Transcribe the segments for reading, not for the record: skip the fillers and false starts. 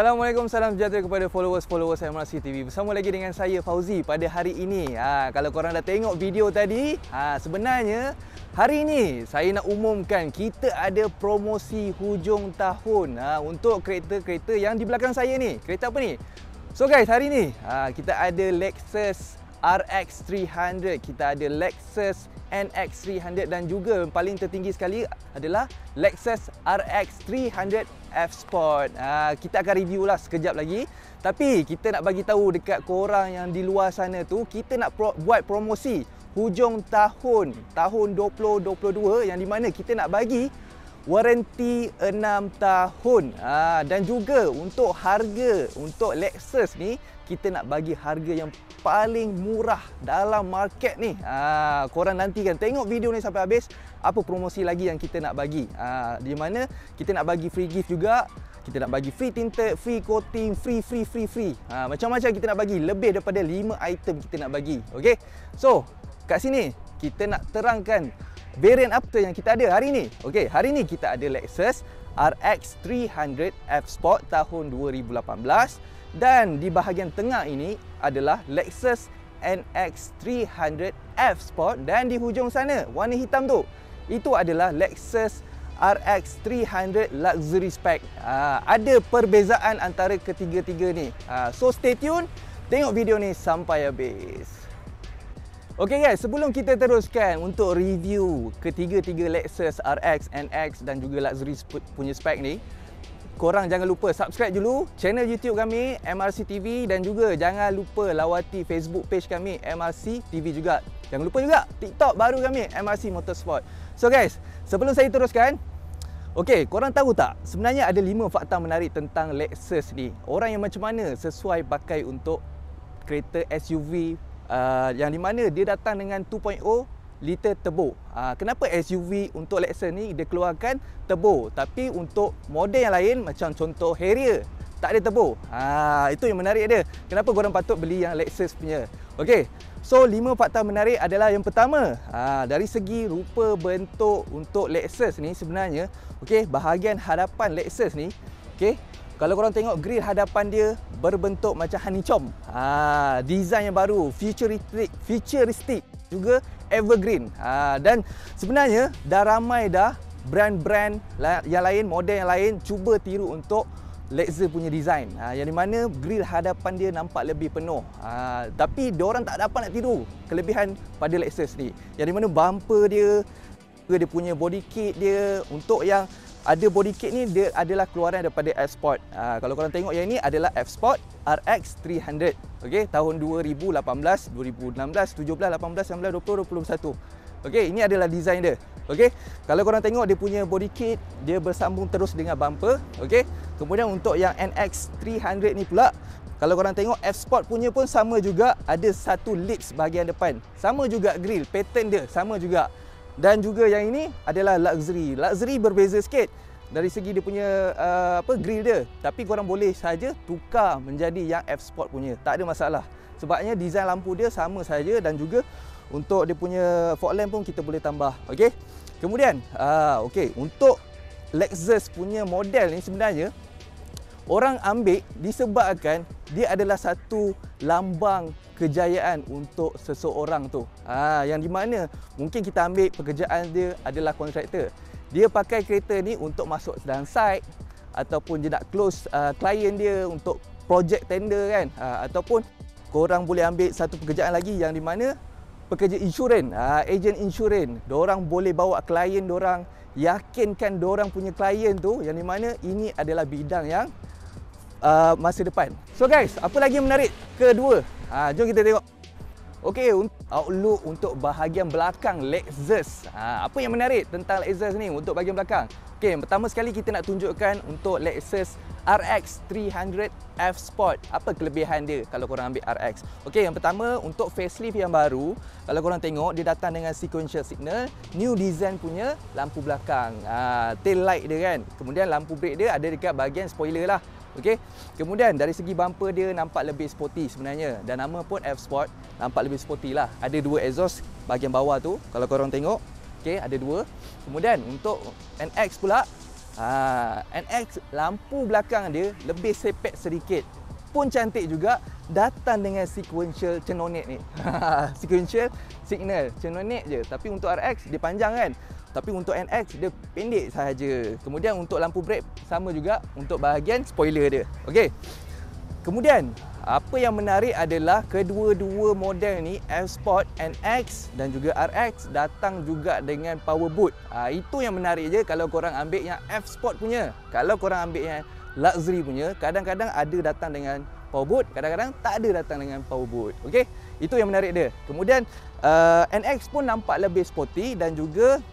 Assalamualaikum, salam sejahtera kepada followers MRC TV. Bersama lagi dengan saya Fauzi pada hari ini. Kalau korang dah tengok video tadi, sebenarnya hari ini saya nak umumkan kita ada promosi hujung tahun untuk kereta-kereta yang di belakang saya ni. Kereta apa ni? So guys, hari ni kita ada Lexus RX 300, kita ada Lexus NX 300 dan juga yang paling tertinggi sekali adalah Lexus RX 300 F Sport. Kita akan review lah sekejap lagi. Tapi kita nak bagi tahu dekat korang yang di luar sana tu, kita nak buat promosi hujung tahun 2022 yang di mana kita nak bagi waranti 6 tahun. Dan juga untuk harga untuk Lexus ni, kita nak bagi harga yang paling murah dalam market ni. Korang nantikan tengok video ni sampai habis, apa promosi lagi yang kita nak bagi. Di mana kita nak bagi free gift juga, kita nak bagi free tinted, free coating, free. Macam-macam kita nak bagi, lebih daripada 5 item kita nak bagi. Okey. So, kat sini kita nak terangkan variant apa yang kita ada hari ni. Okey, hari ni kita ada Lexus RX 300 F Sport tahun 2018 dan di bahagian tengah ini adalah Lexus NX 300 F Sport dan di hujung sana warna hitam tu itu adalah Lexus RX 300 Luxury Spec. Ada perbezaan antara ketiga-tiga ni. So stay tune, tengok video ni sampai habis. Okey guys, sebelum kita teruskan untuk review ketiga-tiga Lexus RX, NX dan juga Luxury punya spek ni, korang jangan lupa subscribe dulu channel YouTube kami MRC TV dan juga jangan lupa lawati Facebook page kami MRC TV juga. Jangan lupa juga TikTok baru kami MRC Motorsport. So guys, sebelum saya teruskan, okey, korang tahu tak sebenarnya ada 5 fakta menarik tentang Lexus ni. Orang yang macam mana sesuai pakai untuk kereta SUV yang di mana dia datang dengan 2.0 liter turbo. Kenapa SUV untuk Lexus ni dia keluarkan turbo, tapi untuk model yang lain macam contoh Harrier tak ada turbo. Itu yang menarik dia. Kenapa korang patut beli yang Lexus punya. Okey. So 5 fakta menarik adalah yang pertama, dari segi rupa bentuk untuk Lexus ni sebenarnya, okey, bahagian hadapan Lexus ni, okey, kalau korang tengok grill hadapan dia berbentuk macam honeycomb. Design yang baru, futuristic juga evergreen. Dan sebenarnya dah ramai dah brand-brand yang lain, model yang lain cuba tiru untuk Lexus punya design. Yang di mana grill hadapan dia nampak lebih penuh. Tapi diorang tak dapat nak tiru kelebihan pada Lexus ni. Yang di mana bumper dia punya body kit dia, untuk yang ada body kit ni dia adalah keluaran daripada F Sport. Kalau korang tengok yang ini adalah F Sport RX 300. Okey, tahun 2018, 2016, 17, 18, 19, 20, 21. Okey, ini adalah design dia. Okey, kalau korang tengok dia punya body kit, dia bersambung terus dengan bumper. Okey, kemudian untuk yang NX 300 ni pula, kalau korang tengok F Sport punya pun sama juga, ada satu lips bahagian depan. Sama juga grill, pattern dia sama juga. Dan juga yang ini adalah Luxury. Luxury berbeza sikit dari segi dia punya grill dia. Tapi korang boleh saja tukar menjadi yang F Sport punya. Tak ada masalah. Sebabnya design lampu dia sama saja dan juga untuk dia punya fog lamp pun kita boleh tambah. Okey. Kemudian, okey, untuk Lexus punya model ni sebenarnya orang ambil disebabkan dia adalah satu lambang kejayaan untuk seseorang tu. Yang di mana mungkin kita ambil pekerjaan dia adalah kontraktor. Dia pakai kereta ni untuk masuk dalam site ataupun dia nak close klien dia untuk projek tender kan. Ataupun korang boleh ambil satu pekerjaan lagi yang di mana pekerja insurans, ejen insurans. Diorang boleh bawa klien diorang, yakinkan diorang punya klien tu yang di mana ini adalah bidang yang masa depan. So guys, apa lagi yang menarik? Kedua, jom kita tengok. Okey, outlook untuk bahagian belakang Lexus. Apa yang menarik tentang Lexus ni untuk bahagian belakang? Okey, pertama sekali kita nak tunjukkan untuk Lexus RX 300 F Sport. Apa kelebihan dia kalau korang ambil RX? Okey, yang pertama untuk facelift yang baru, kalau korang tengok dia datang dengan sequential signal, new design punya lampu belakang, tail light dia kan. Kemudian lampu brake dia ada dekat bahagian spoiler lah. Okey. Kemudian dari segi bumper dia nampak lebih sporty sebenarnya, dan nama pun F Sport, nampak lebih sporty lah. Ada dua exhaust bahagian bawah tu kalau korang tengok. Okey, ada dua. Kemudian untuk NX pula, NX lampu belakang dia lebih sepek sedikit. Pun cantik juga, datang dengan sequential cenonet ni. Sequential signal, cenonet je. Tapi untuk RX dia panjang kan. Tapi untuk NX dia pendek sahaja. Kemudian untuk lampu brake sama juga untuk bahagian spoiler dia. Okey. Kemudian apa yang menarik adalah kedua-dua model ni F-Sport NX dan juga RX datang juga dengan power boot. Itu yang menarik je kalau korang ambil yang F-Sport punya. Kalau korang ambil yang luxury punya, kadang-kadang ada datang dengan power boot, kadang-kadang tak ada datang dengan power boot. Okey, itu yang menarik dia. Kemudian NX pun nampak lebih sporty dan juga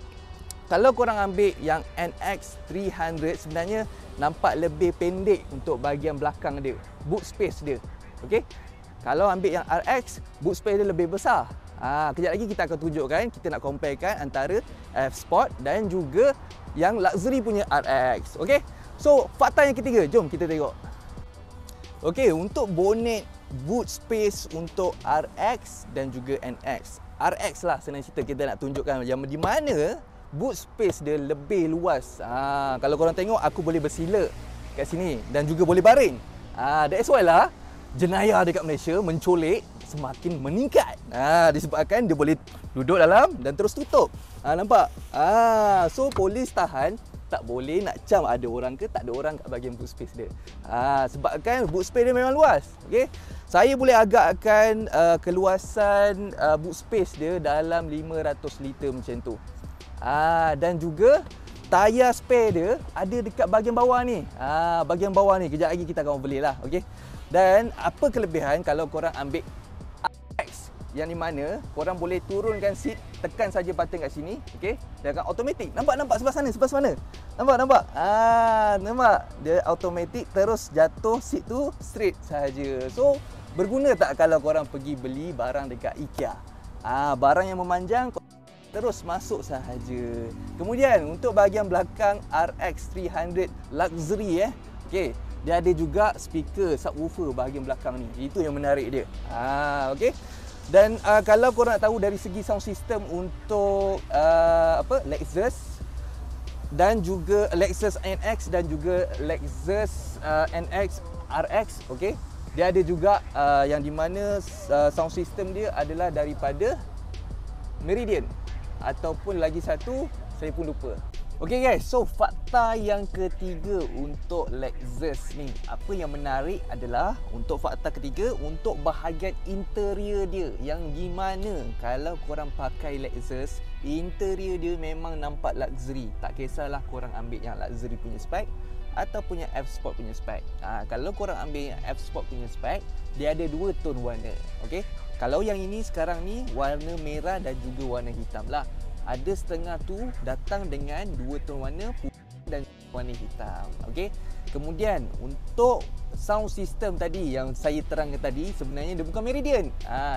kalau korang ambil yang NX 300 sebenarnya nampak lebih pendek untuk bahagian belakang dia, boot space dia. Okey. Kalau ambil yang RX, boot space dia lebih besar. Kejap lagi kita akan tunjukkan, kita nak comparekan antara F-Sport dan juga yang luxury punya RX. Okey. So, fakta yang ketiga, jom kita tengok. Okey, untuk bonnet boot space untuk RX dan juga NX. RX lah senang cerita kita nak tunjukkan yang di mana boot space dia lebih luas. Kalau korang tengok, aku boleh bersila kat sini dan juga boleh baring. That's why lah jenayah dekat Malaysia mencolek semakin meningkat. Disebabkan dia boleh duduk dalam dan terus tutup. Nampak? So polis tahan tak boleh nak cam ada orang ke tak ada orang kat bahagian boot space dia. Sebabkan boot space dia memang luas. Okey. Saya boleh agakkan keluasan boot space dia dalam 500 liter macam tu. Dan juga tayar spare dia ada dekat bahagian bawah ni. Bahagian bawah ni kejap lagi kita akan beli lah. Okey. Dan apa kelebihan kalau korang ambil RX yang di mana korang boleh turunkan seat, tekan saja button kat sini, okey, dia akan automatic. Nampak sebelah sana. Nampak. Nampak dia automatic terus jatuh seat tu straight sahaja. So berguna tak kalau korang pergi beli barang dekat IKEA? Barang yang memanjang terus masuk sahaja. Kemudian untuk bahagian belakang RX 300 luxury okey, dia ada juga speaker subwoofer bahagian belakang ni. Itu yang menarik dia. Okey. Dan kalau korang nak tahu dari segi sound system untuk Lexus dan juga Lexus NX dan juga Lexus NX RX, okey. Dia ada juga yang di mana sound system dia adalah daripada Meridian ataupun lagi satu saya pun lupa. Okey guys, so fakta yang ketiga untuk Lexus ni, apa yang menarik adalah untuk fakta ketiga untuk bahagian interior dia, yang di mana kalau korang pakai Lexus, interior dia memang nampak luxury. Tak kisahlah korang ambil yang luxury punya spek ataupun yang F-Sport punya spek. Kalau korang ambil yang F-Sport punya spek, dia ada dua tone warna. Okey. Kalau yang ini sekarang ni warna merah dan juga warna hitam lah. Ada setengah tu datang dengan dua tone warna putih dan warna hitam. Okey. Kemudian untuk sound system tadi yang saya terangkan tadi, sebenarnya dia bukan Meridian.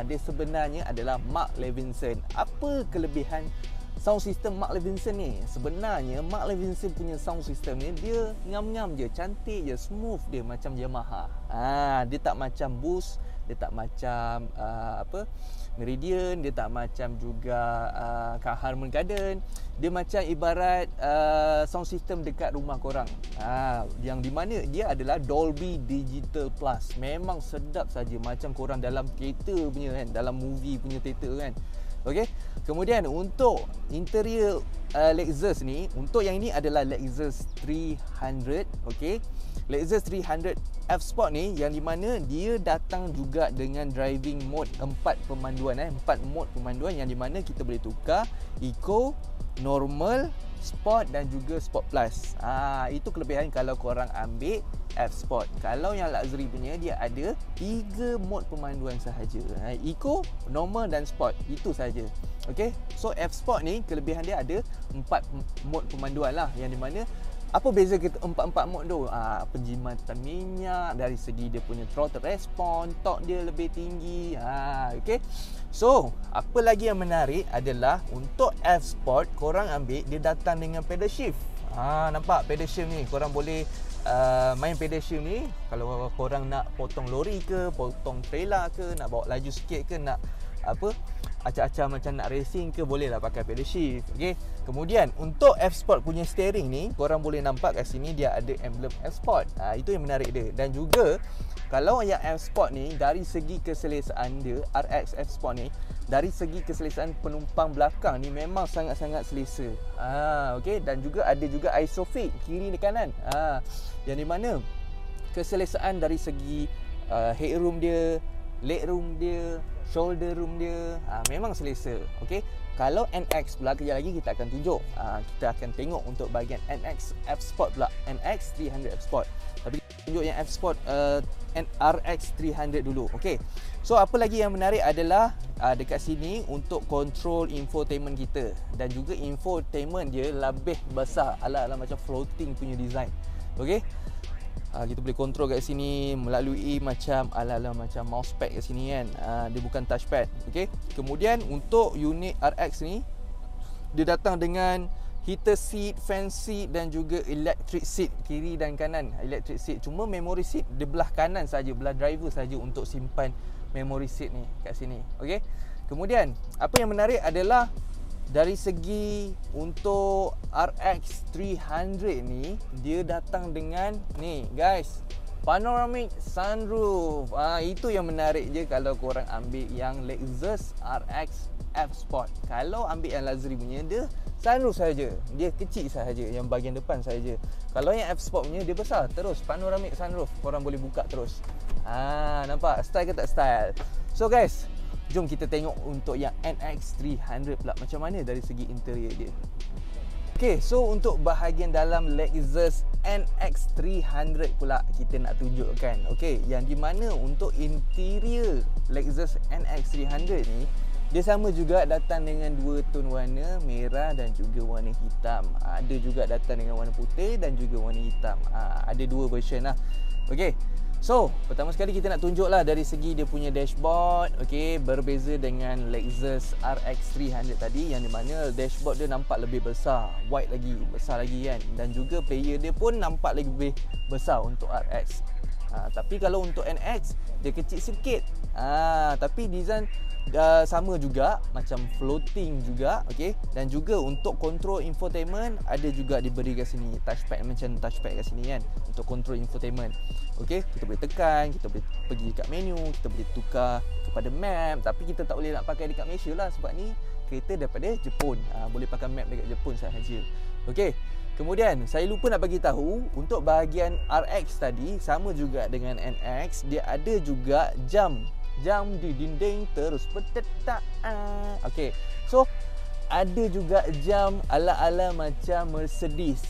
Dia sebenarnya adalah Mark Levinson. Apa kelebihan sound system Mark Levinson ni? Sebenarnya Mark Levinson punya sound system ni dia ngam-ngam je, cantik je, smooth dia macam Yamaha. Dia tak macam Boost, dia tak macam Meridian, dia tak macam juga Harman Kardon. Dia macam ibarat sound system dekat rumah korang. Yang di mana dia adalah Dolby Digital Plus. Memang sedap saja macam korang dalam kereta punya kan, dalam movie punya teater kan. Okey. Kemudian untuk interior Lexus ni, untuk yang ini adalah Lexus 300, okey. Lexus 300 F-Sport ni yang di mana dia datang juga dengan driving mode 4 pemanduan 4 mode pemanduan yang di mana kita boleh tukar Eco, Normal, Sport dan juga Sport Plus. Itu kelebihan kalau korang ambil F-Sport. Kalau yang luxury punya dia ada 3 mode pemanduan sahaja. Eco, Normal dan Sport. Itu sahaja. Okey. So F-Sport ni kelebihan dia ada 4 mode pemanduan lah, yang di mana apa beza kita 4 mode tu? Penjimatan minyak, dari segi dia punya throttle response, torque dia lebih tinggi. Okey. So, apa lagi yang menarik adalah untuk F-Sport korang ambil dia datang dengan pedal shift. Nampak pedal shift ni, korang boleh main pedal shift ni kalau korang nak potong lori ke, potong trailer ke, nak bawa laju sikit ke, nak acah-acah macam nak racing ke, bolehlah pakai pedal shift. Okey. Kemudian untuk F-Sport punya steering ni, korang boleh nampak kat sini dia ada emblem F-Sport. Itu yang menarik dia. Dan juga kalau yang F-Sport ni, dari segi keselesaan dia, RX F-Sport ni, dari segi keselesaan penumpang belakang ni memang sangat-sangat selesa. Okey. Dan juga ada juga ISOFIX kiri dan kanan. Yang di mana keselesaan dari segi headroom dia, legroom dia, shoulder room dia, memang selesa. Okey. Kalau NX pula, kejap lagi kita akan tunjuk. Kita akan tengok untuk bahagian NX F-Sport pula, NX 300 F-Sport. Tapi tunjuk yang F-Sport RX 300 dulu. Okey. So apa lagi yang menarik adalah dekat sini untuk control infotainment kita, dan juga infotainment dia lebih besar, ala-ala macam floating punya design. Okey. Kita boleh kontrol kat sini melalui macam ala-ala macam mousepad kat sini kan. Dia bukan touchpad. Okey. Kemudian untuk unit RX ni, dia datang dengan heater seat, fan seat dan juga electric seat kiri dan kanan. Electric seat, cuma memory seat di belah kanan saja, belah driver saja untuk simpan memory seat ni kat sini. Okey. Kemudian apa yang menarik adalah dari segi untuk RX 300 ni, dia datang dengan ni guys, panoramic sunroof. Itu yang menarik je kalau korang ambil yang Lexus RX F-Sport. Kalau ambil yang luxury punya, dia sunroof saja, dia kecil saja, yang bahagian depan saja. Kalau yang F-Sport punya, dia besar terus, panoramic sunroof, korang boleh buka terus. Nampak style ke tak style? So guys, jom kita tengok untuk yang NX 300 pula macam mana dari segi interior dia. Okay, so untuk bahagian dalam Lexus NX 300 pula kita nak tunjukkan. Okay, yang di mana untuk interior Lexus NX 300 ni, dia sama juga datang dengan dua tone warna, merah dan juga warna hitam. Ada juga datang dengan warna putih dan juga warna hitam. Ada dua version lah. Okay. So, pertama sekali kita nak tunjuklah dari segi dia punya dashboard. Okey, berbeza dengan Lexus RX 300 tadi, yang di mana dashboard dia nampak lebih besar, wide lagi, besar lagi kan. Dan juga player dia pun nampak lebih besar untuk RX. Tapi kalau untuk NX dia kecil sikit. Tapi design sama juga, macam floating juga. Okey. Dan juga untuk control infotainment ada juga diberi kat sini touchpad, macam touchpad kat sini kan, untuk control infotainment. Okey, kita boleh tekan, kita boleh pergi dekat menu, kita boleh tukar kepada map. Tapi kita tak boleh nak pakai dekat Malaysia lah, sebab ni kereta daripada Jepun. Boleh pakai map dekat Jepun sahaja. Okey. Kemudian saya lupa nak bagi tahu, untuk bahagian RX tadi sama juga dengan NX, dia ada juga jam di dinding terus berdetak. Okey. So ada juga jam ala-ala macam Mercedes.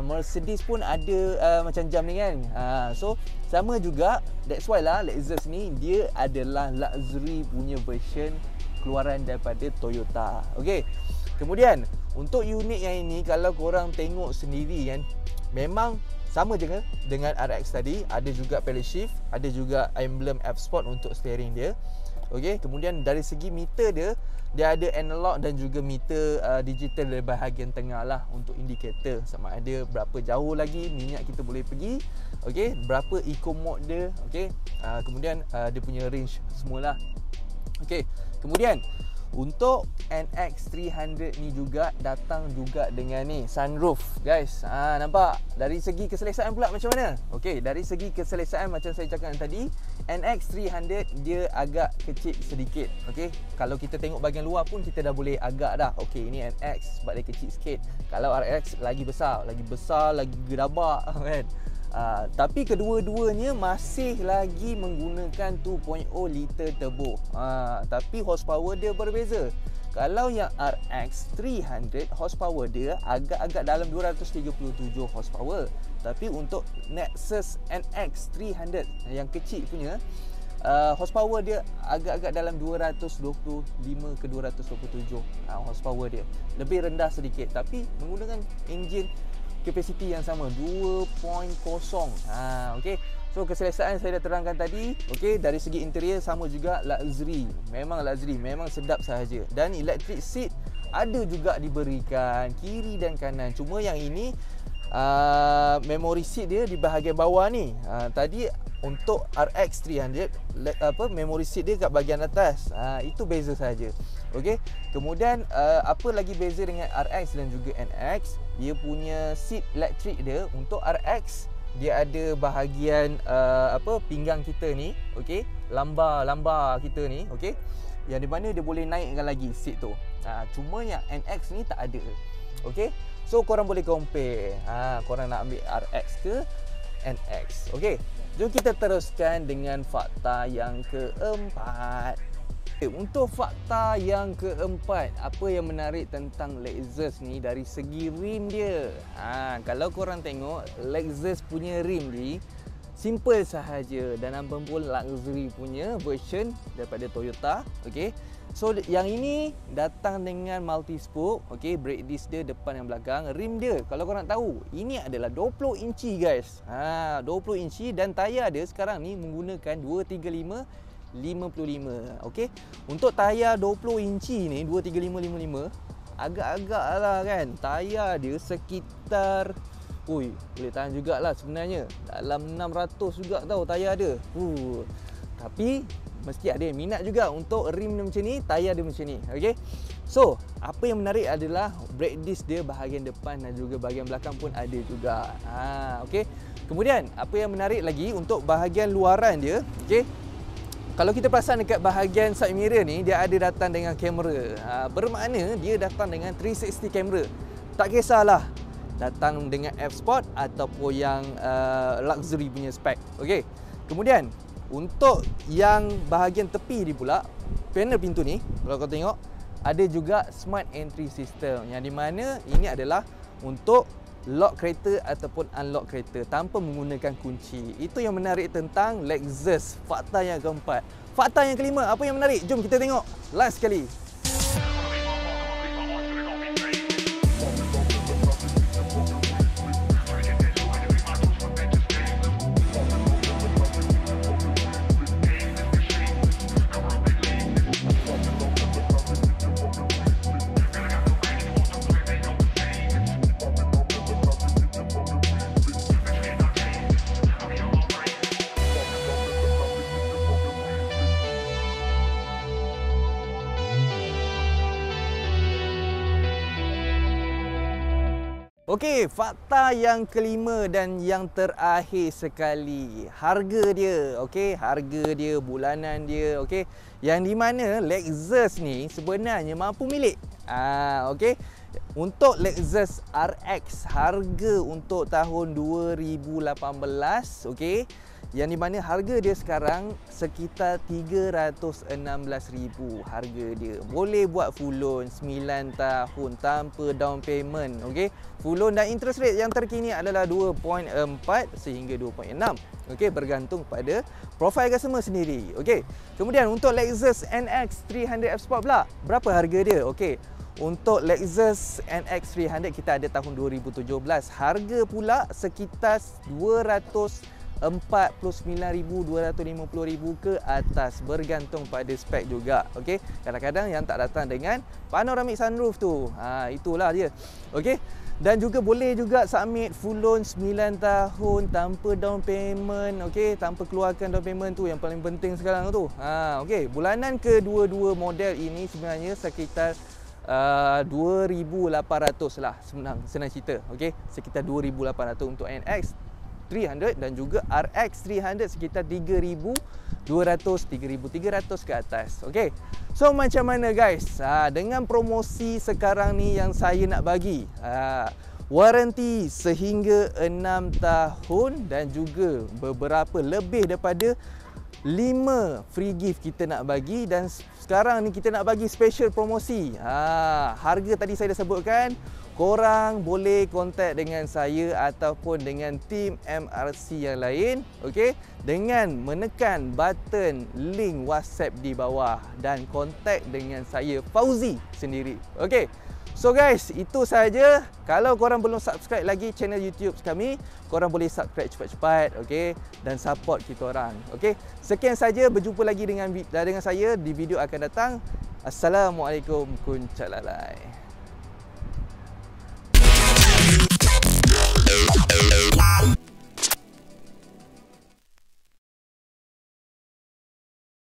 Mercedes pun ada macam jam ni kan. So sama juga, that's why lah Lexus ni dia adalah luxury punya version keluaran daripada Toyota. Okey. Kemudian untuk unit yang ini, kalau korang tengok sendiri kan, memang sama je dengan RX tadi. Ada juga pedal shift, ada juga emblem F-Sport untuk steering dia. Okey. Kemudian dari segi meter dia ada analog dan juga meter digital dari bahagian tengah lah, untuk indikator sama ada berapa jauh lagi minyak kita boleh pergi. Okey, berapa eco mode dia. Okey. Kemudian dia punya range semualah. Okey. Kemudian untuk NX 300 ni juga datang juga dengan ni sunroof guys. Nampak dari segi keselesaan pula macam mana? Okey, dari segi keselesaan macam saya cakap tadi, NX 300 dia agak kecil sedikit. Okey, kalau kita tengok bahagian luar pun kita dah boleh agak dah. Okey, ini NX sebab dia kecil sikit. Kalau RX lagi besar, lagi gedabak kan. Tapi kedua-duanya masih lagi menggunakan 2.0 liter turbo. Tapi horsepower dia berbeza. Kalau yang RX 300, horsepower dia agak-agak dalam 237 horsepower. Tapi untuk Lexus NX 300 yang kecil punya, horsepower dia agak-agak dalam 225 ke 227 horsepower dia. Lebih rendah sedikit, tapi menggunakan enjin kapasiti yang sama 2.0. Okey. So keselesaan saya dah terangkan tadi. Okey, dari segi interior sama juga luxury. Memang luxury, memang sedap sahaja. Dan electric seat ada juga diberikan kiri dan kanan. Cuma yang ini memory seat dia di bahagian bawah ni. Tadi untuk RX 300 memory seat dia kat bahagian atas. Itu beza saja. Okey. Kemudian apa lagi beza dengan RX dan juga NX? Dia punya seat elektrik dia untuk RX dia ada bahagian pinggang kita ni, okey, lambar kita ni, okey, yang di mana dia boleh naikkan lagi seat tu. Cuma yang NX ni tak ada. Okey. So korang boleh compare. Korang nak ambil RX ke NX. Okey. Jom kita teruskan dengan fakta yang keempat. Untuk fakta yang keempat, apa yang menarik tentang Lexus ni dari segi rim dia. Kalau korang tengok Lexus punya rim ni simple sahaja dan nampak pun luxury punya version daripada Toyota. Okey. So yang ini datang dengan multi spoke, okey, brake disc dia depan dan belakang. Rim dia kalau korang tahu, ini adalah 20 inci guys. 20 inci dan tayar dia sekarang ni menggunakan 235 55. Okey. Untuk tayar 20 inci ni 235 55 agak-agak lah kan. Tayar dia sekitar boleh tahan jugalah sebenarnya. Dalam 600 juga tau tayar dia. Tapi mesti ada yang minat juga untuk rim dia macam ni, tayar dia macam ni. Okey. So, apa yang menarik adalah brake disc dia bahagian depan dan juga bahagian belakang pun ada juga. Okey. Kemudian, apa yang menarik lagi untuk bahagian luaran dia, okey. Kalau kita perasan dekat bahagian side mirror ni, dia ada datang dengan kamera. Bermakna dia datang dengan 360 kamera. Tak kisahlah datang dengan F-Sport ataupun yang luxury punya spek. Okey. Kemudian untuk yang bahagian tepi ni pula, panel pintu ni kalau kau tengok ada juga smart entry system yang di mana ini adalah untuk lock kereta ataupun unlock kereta tanpa menggunakan kunci. Itu yang menarik tentang Lexus. Fakta yang keempat. Fakta yang kelima, apa yang menarik? Jom kita tengok last sekali. Okey, fakta yang kelima dan yang terakhir sekali. Harga dia, okey, harga dia, bulanan dia, okey. Yang di mana Lexus ni sebenarnya mampu milik. Okey. Untuk Lexus RX, harga untuk tahun 2018, okey, yang di mana harga dia sekarang sekitar 316,000 harga dia. Boleh buat full loan 9 tahun tanpa down payment, okey. Full loan dan interest rate yang terkini adalah 2.4 sehingga 2.6. Okey, bergantung pada profil customer sendiri. Okey. Kemudian untuk Lexus NX 300 F Sport pula, berapa harga dia? Okey. Untuk Lexus NX 300 kita ada tahun 2017. Harga pula sekitar 249,250 ke atas, bergantung pada spek juga. Okey, kadang-kadang yang tak datang dengan panoramic sunroof tu. Itulah dia. Okey. Dan juga boleh juga submit full loan 9 tahun tanpa down payment, okey, tanpa keluarkan down payment tu yang paling penting sekarang tu. Okey, bulanan kedua-dua model ini sebenarnya sekitar 2,800 lah, senang cerita. Okey, sekitar 2,800 untuk NX 300 dan juga RX 300 sekitar 3,200 3,300 ke atas. Okey. So macam mana guys? Dengan promosi sekarang ni yang saya nak bagi, waranti sehingga 6 tahun dan juga beberapa lebih daripada 5 free gift kita nak bagi, dan sekarang ni kita nak bagi special promosi. Harga tadi saya dah sebutkan. Korang boleh kontak dengan saya ataupun dengan tim MRC yang lain, okey, dengan menekan button link WhatsApp di bawah dan kontak dengan saya Fauzi sendiri. Okey. So guys, itu sahaja. Kalau korang belum subscribe lagi channel YouTube kami, korang boleh subscribe cepat-cepat, okey, dan support kita orang. Okey. Sekian saja, berjumpa lagi dengan saya di video akan datang. Assalamualaikum, kuncalalai.